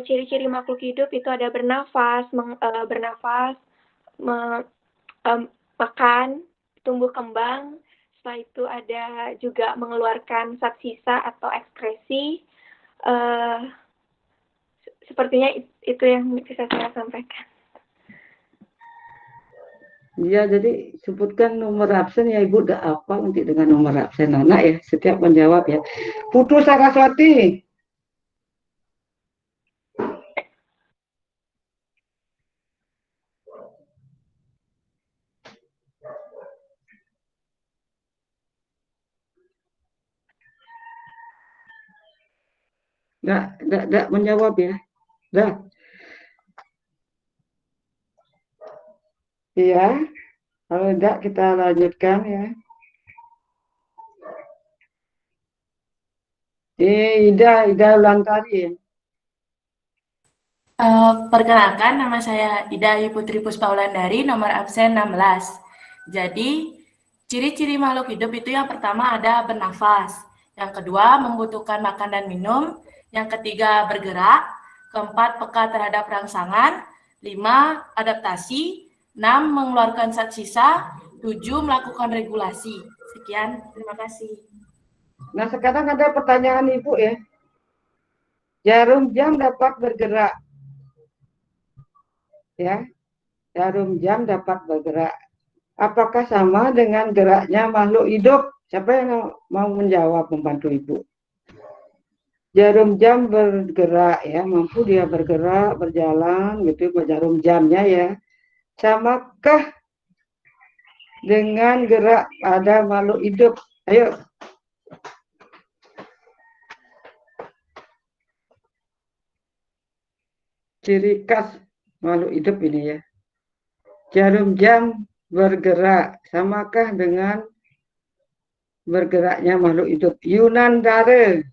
S2: Ciri-ciri makhluk hidup itu ada bernafas, makan, tumbuh kembang. Setelah itu ada juga mengeluarkan zat sisa atau ekskresi. Sepertinya itu yang bisa saya sampaikan.
S1: Iya, jadi sebutkan nomor absen ya Ibu udah apa nanti dengan nomor absen anak ya, setiap menjawab ya. Putu Saraswati. Nggak menjawab ya. Dah. Iya. Kalau tidak kita lanjutkan ya. Ida Ulantari ya.
S6: Perkenalkan, nama saya Ida Putri Puspaulandari, nomor absen 16. Jadi, ciri-ciri makhluk hidup itu yang pertama ada bernafas, yang kedua membutuhkan makan dan minum, yang ketiga bergerak, keempat peka terhadap rangsangan, 5 adaptasi, 6 mengeluarkan zat sisa, 7 melakukan regulasi. Sekian, terima kasih.
S1: Nah, sekarang ada pertanyaan Ibu ya. Jarum jam dapat bergerak. Ya, jarum jam dapat bergerak. Apakah sama dengan geraknya makhluk hidup? Siapa yang mau menjawab, membantu Ibu? Jarum jam bergerak ya, mampu dia bergerak, berjalan gitu, jarum jamnya ya. Samakah dengan gerak pada makhluk hidup? Ayo. Ciri khas makhluk hidup ini ya. Jarum jam bergerak, samakah dengan bergeraknya makhluk hidup? Yunandara.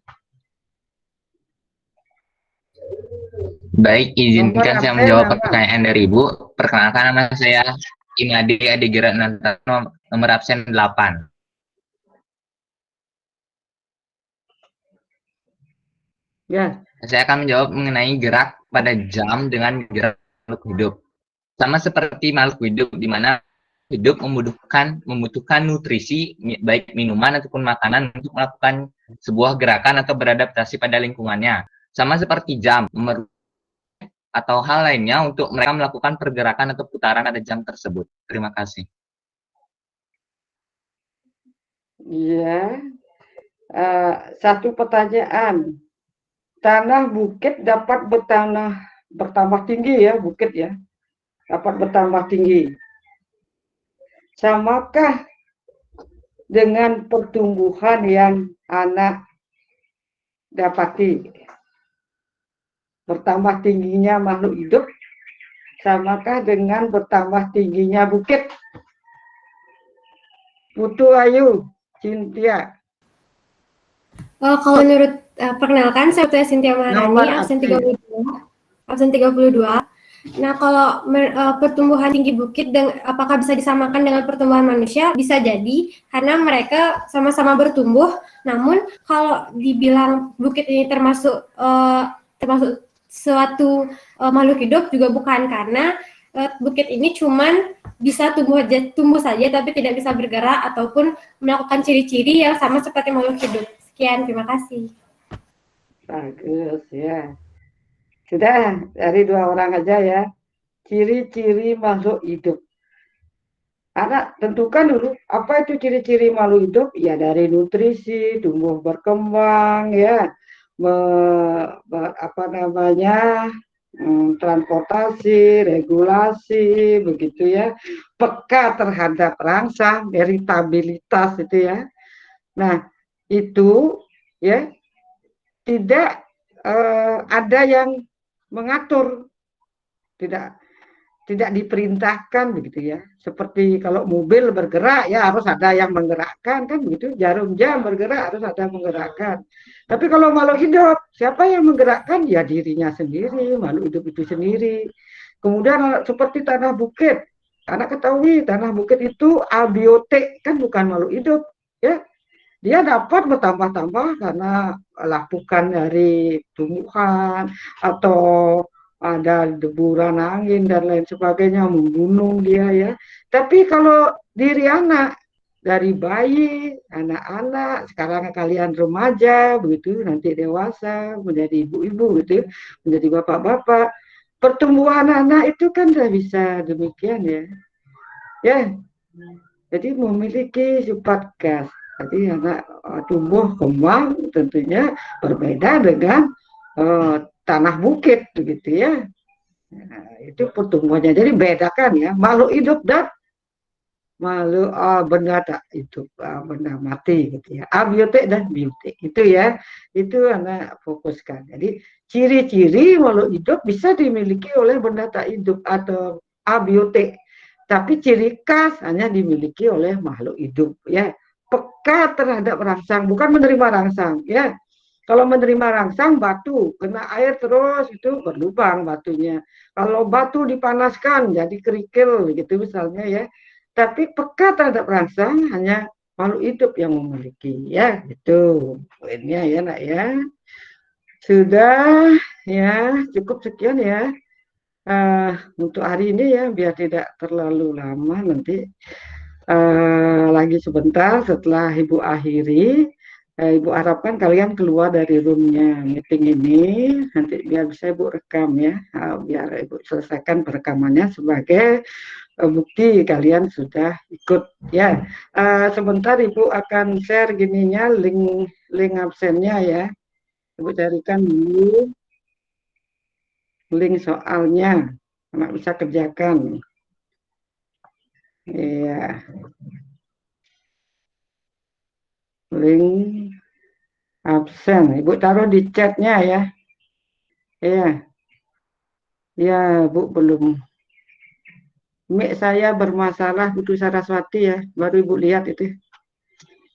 S3: Baik, izinkan saya menjawab pertanyaan dari Ibu. Perkenalkan, nama saya Imadi Adigira Nantano, nomor absen 8.
S1: Ya.
S3: Saya akan menjawab mengenai gerak pada jam dengan gerak makhluk hidup. Sama seperti makhluk hidup, di mana hidup membutuhkan nutrisi, baik minuman ataupun makanan untuk melakukan sebuah gerakan atau beradaptasi pada lingkungannya. Sama seperti jam, atau hal lainnya untuk mereka melakukan pergerakan atau putaran pada jam tersebut. Terima kasih.
S1: Iya. Satu pertanyaan. Tanah bukit dapat bertambah tinggi ya, bukit ya. Dapat bertambah tinggi. Samakah dengan pertumbuhan yang anak dapati? Bertambah tingginya makhluk hidup, samakah dengan bertambah tingginya bukit? Putu Ayu, Cynthia.
S11: Kalau menurut perkenalkan, saya Cynthia Maharani, absen 32. Nah, kalau pertumbuhan tinggi bukit apakah bisa disamakan dengan pertumbuhan manusia? Bisa jadi, karena mereka sama-sama bertumbuh. Namun, kalau dibilang bukit ini termasuk suatu makhluk hidup juga bukan, karena bukit ini cuman bisa tumbuh saja, tapi tidak bisa bergerak ataupun melakukan ciri-ciri yang sama seperti makhluk hidup. Sekian, terima kasih.
S1: Bagus ya. Sudah, dari 2 orang aja ya. Ciri-ciri makhluk hidup. Anak tentukan dulu, apa itu ciri-ciri makhluk hidup? Ya dari nutrisi, tumbuh berkembang, ya, transportasi, regulasi, begitu ya. Peka terhadap rangsang, iritabilitas itu ya. Nah, itu ya tidak ada yang mengatur, tidak diperintahkan begitu ya. Seperti kalau mobil bergerak ya harus ada yang menggerakkan kan begitu. Jarum jam bergerak harus ada yang menggerakkan. Tapi kalau makhluk hidup, siapa yang menggerakkan? Ya dirinya sendiri, makhluk hidup itu sendiri. Kemudian seperti tanah bukit, anak ketahui tanah bukit itu abiotik, kan bukan makhluk hidup ya. Dia dapat bertambah-tambah karena lapukan dari tumbuhan atau ada deburan angin dan lain sebagainya membunuh dia ya. Tapi kalau diri anak dari bayi, anak-anak, sekarang kalian remaja, begitu nanti dewasa menjadi ibu-ibu gitu, menjadi bapak-bapak, pertumbuhan anak itu kan tidak bisa demikian ya. Ya. Jadi memiliki sifat gas. Jadi anak tumbuh kembang tentunya berbeda dengan tanah bukit begitu ya. Nah, itu pertumbuhannya. Jadi bedakan ya makhluk hidup dan makhluk benda tak hidup, benda mati gitu ya. Abiotik dan biotik itu ya, itu anak fokuskan. Jadi ciri-ciri makhluk hidup bisa dimiliki oleh benda tak hidup atau abiotik, tapi ciri khas hanya dimiliki oleh makhluk hidup ya. Peka terhadap rangsang, bukan menerima rangsang ya. Kalau menerima rangsang batu kena air terus itu berlubang batunya. Kalau batu dipanaskan jadi kerikil gitu misalnya ya. Tapi peka terhadap rangsang hanya makhluk hidup yang memiliki ya, itu poinnya ya nak ya. Sudah ya, cukup sekian ya untuk hari ini ya, biar tidak terlalu lama nanti lagi sebentar setelah Ibu akhiri. Ibu harapkan kalian keluar dari roomnya meeting ini nanti biar bisa Ibu rekam ya, biar Ibu selesaikan perekamannya sebagai bukti kalian sudah ikut ya. Sebentar Ibu akan share gininya link absennya ya. Ibu carikan dulu link soalnya, anak bisa kerjakan. Iya. Link absen, Ibu taruh di chatnya ya. Iya. Ya, Bu belum. Mic saya bermasalah, Putu Saraswati ya, baru Ibu lihat itu.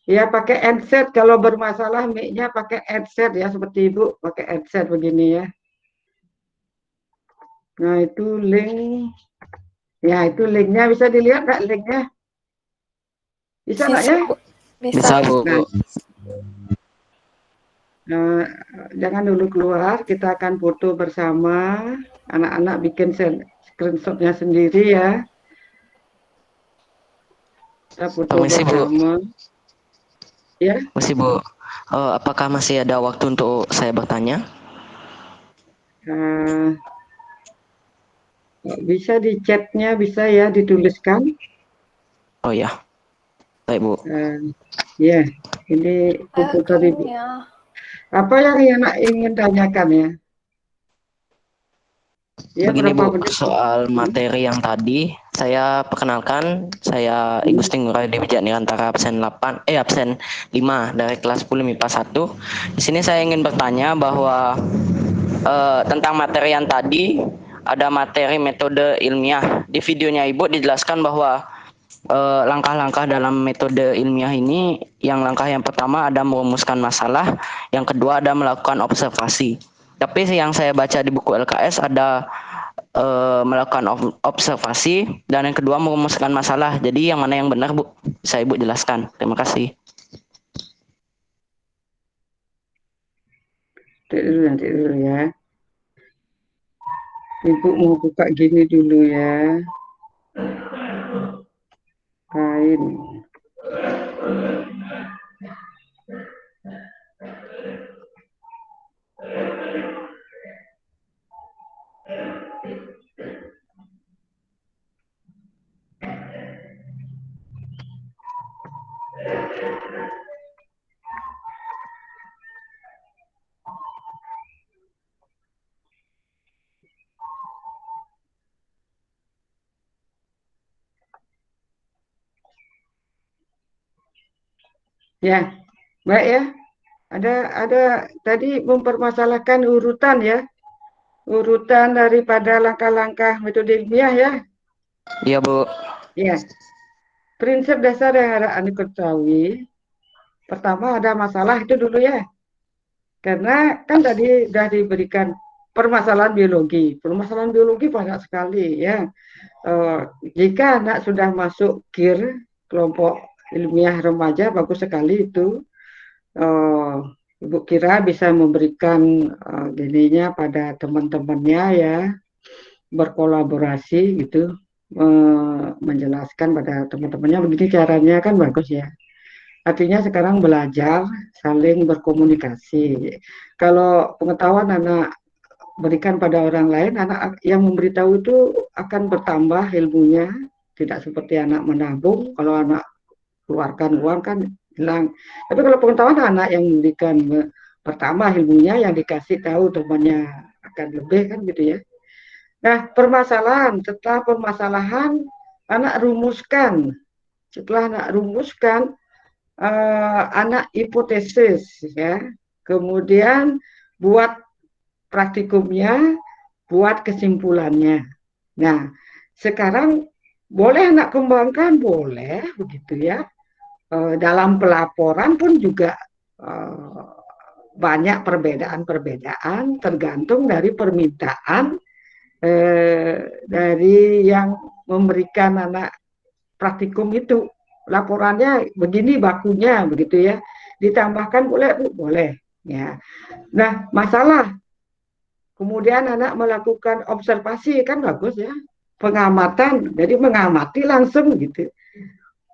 S1: Ya pakai headset, kalau bermasalah mic-nya pakai headset ya, seperti Ibu pakai headset begini ya. Nah itu link, ya itu linknya bisa dilihat nggak linknya? Bisa nggak ya?
S12: Bisa, Bu.
S1: Nah, jangan dulu keluar, kita akan foto bersama. Anak-anak bikin screenshotnya sendiri ya. Kita foto
S12: Permisi,
S1: bersama.
S12: Bu.
S1: Ya.
S12: Masih, Bu. Apakah masih ada waktu untuk saya bertanya?
S1: Bisa di chatnya, bisa ya dituliskan.
S12: Oh ya, baik Bu.
S1: Ya, ini foto tadi. Apa yang anak ingin tanyakan ya? Ya,
S12: Begini Bu, soal materi yang tadi, saya perkenalkan, saya Igusti Ngurah Dewi Jatnirantara absen 5 dari kelas 10 MIPA 1. Di sini saya ingin bertanya bahwa tentang materi yang tadi, ada materi metode ilmiah. Di videonya Ibu dijelaskan bahwa langkah-langkah dalam metode ilmiah ini, yang langkah yang pertama ada merumuskan masalah, yang kedua ada melakukan observasi. Tapi yang saya baca di buku LKS ada melakukan observasi dan yang kedua merumuskan masalah. Jadi yang mana yang benar, Bu? Bisa Ibu jelaskan. Terima kasih.
S1: Nanti dulu ya. Ibu mau buka gini dulu ya. Kain. Ya, baik ya. Ada tadi mempermasalahkan urutan ya. Urutan daripada langkah-langkah metode ilmiah ya.
S12: Iya, Bu.
S1: Ya. Prinsip dasar yang harus Anda ketahui, pertama ada masalah itu dulu ya. Karena kan tadi sudah diberikan permasalahan biologi. Permasalahan biologi banyak sekali ya. Jika anak sudah masuk KIR, kelompok ilmiah remaja, bagus sekali itu. Ibu kira bisa memberikan gininya pada teman-temannya ya, berkolaborasi gitu, menjelaskan pada teman-temannya begini caranya, kan bagus ya. Artinya sekarang belajar saling berkomunikasi. Kalau pengetahuan anak berikan pada orang lain, anak yang memberitahu itu akan bertambah ilmunya, tidak seperti anak menabung. Kalau anak keluarkan uang kan hilang. Tapi kalau pengetahuan anak yang memberikan bertambah ilmunya, yang dikasih tahu temannya akan lebih kan gitu ya. Nah, permasalahan, setelah permasalahan anak rumuskan Setelah anak rumuskan, anak hipotesis ya, kemudian buat praktikumnya, buat kesimpulannya. Nah, sekarang boleh anak kembangkan, boleh begitu ya. Dalam pelaporan pun juga banyak perbedaan-perbedaan tergantung dari permintaan dari yang memberikan anak praktikum itu. Laporannya begini bakunya begitu ya. Ditambahkan boleh Bu, boleh ya. Nah, masalah kemudian anak melakukan observasi kan bagus ya. Pengamatan, jadi mengamati langsung gitu.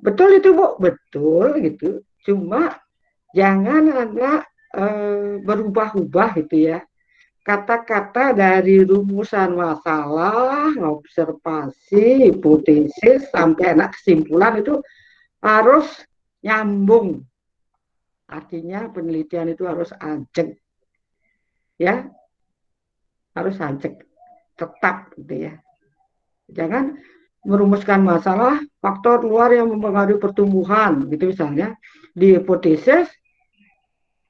S1: Betul itu Bu, betul gitu. Cuma jangan anak berubah-ubah gitu ya. Kata-kata dari rumusan masalah, observasi, hipotesis, sampai anak kesimpulan itu harus nyambung. Artinya penelitian itu harus ajak. Ya, harus ajak. Tetap gitu ya. Jangan merumuskan masalah faktor luar yang mempengaruhi pertumbuhan gitu misalnya. Di hipotesis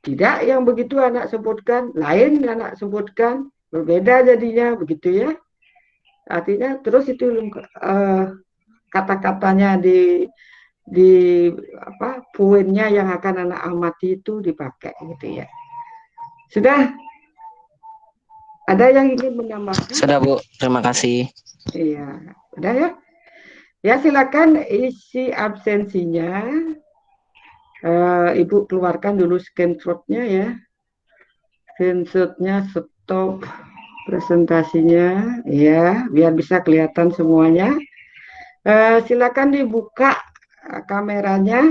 S1: tidak yang begitu anak sebutkan, lain anak sebutkan, berbeda jadinya begitu ya. Artinya terus itu kata-katanya di apa poinnya yang akan anak amati itu dipakai gitu ya. Sudah ada yang ingin menambahkan?
S12: Sudah Bu, terima kasih.
S1: Iya, udah ya. Ya silakan isi absensinya. Ibu keluarkan dulu screenshotnya ya. Screenshotnya, stop presentasinya ya, biar bisa kelihatan semuanya. Silakan dibuka kameranya,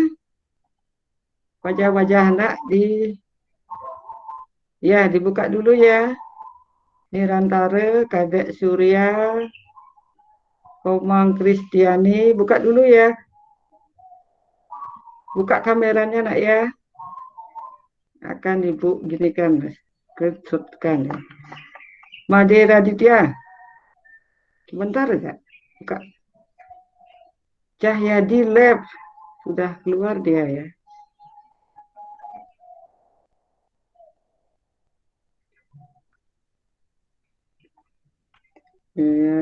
S1: wajah-wajah anak ya dibuka dulu ya. Nirantara, Kadek Surya, Komang Kristiani, buka dulu ya. Buka kameranya nak ya. Akan ibu ginikan, kesutkan ya. Made Raditya, sebentar ya. Buka. Cahyadi Lab, sudah keluar dia ya. Ya.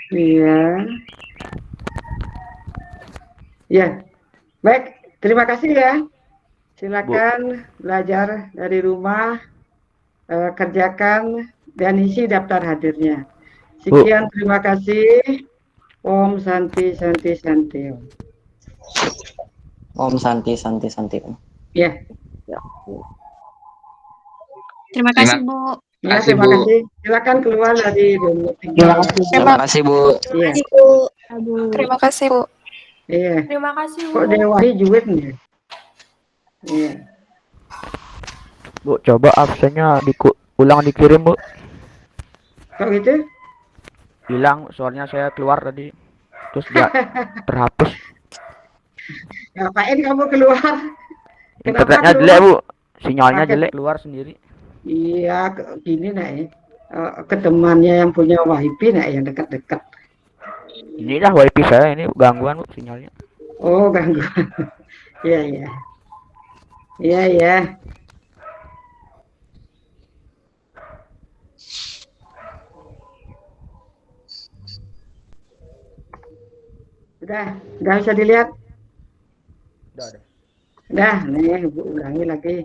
S1: Iya. Ya. Baik, terima kasih ya. Silakan belajar dari rumah, kerjakan dan isi daftar hadirnya. Sekian, terima kasih. Om Santi Santi Santi.
S12: Om Santi Santi Santi.
S1: Ya.
S13: Terima kasih Bu.
S1: Ya, terima kasih. Silakan keluar dari room.
S12: Terima kasih Bu.
S1: Iya.
S13: Terima kasih Bu.
S1: Iya.
S2: Terima kasih Bu.
S1: Kok Dewahi juwet nih? Iya.
S14: Bu, coba absennya ulang dikirim Bu.
S1: Kok gitu?
S14: Hilang, soalnya saya keluar tadi. Terus dia terhapus.
S1: Ngapain kamu keluar?
S14: Internetnya jelek Bu. Sinyalnya jelek, keluar sendiri.
S1: Iya, gini nak ya. Ketemannya yang punya wifi nak yang dekat-dekat.
S14: Inilah wifi saya, ini gangguan Bu sinyalnya.
S1: Oh, gangguan. Iya, iya. Iya, iya. Udah bisa dilihat?
S14: Udah.
S1: Udah, nih Ibu ulangi lagi.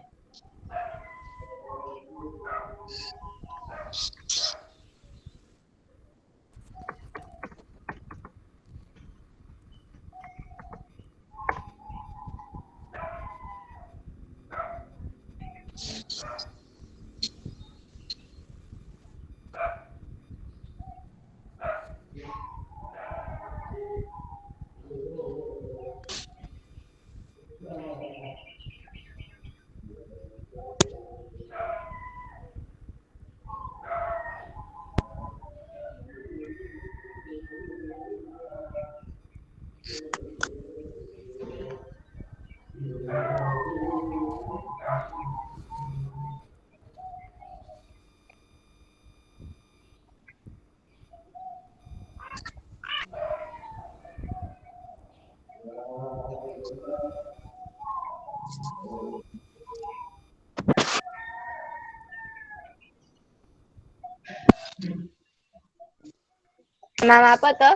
S15: Nama apa tuh?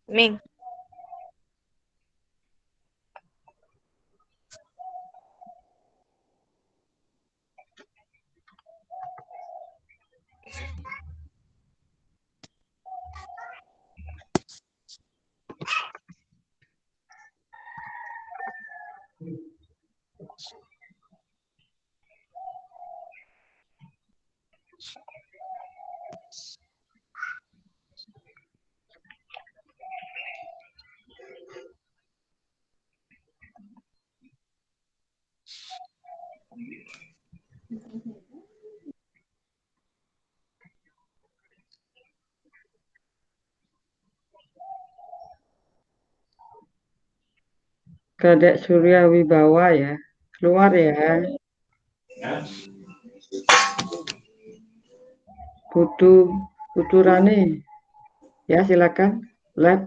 S15: Ming.
S1: Kadek Surya Wibawa ya. Keluar ya. Putu Rani. Ya, silakan. Lab.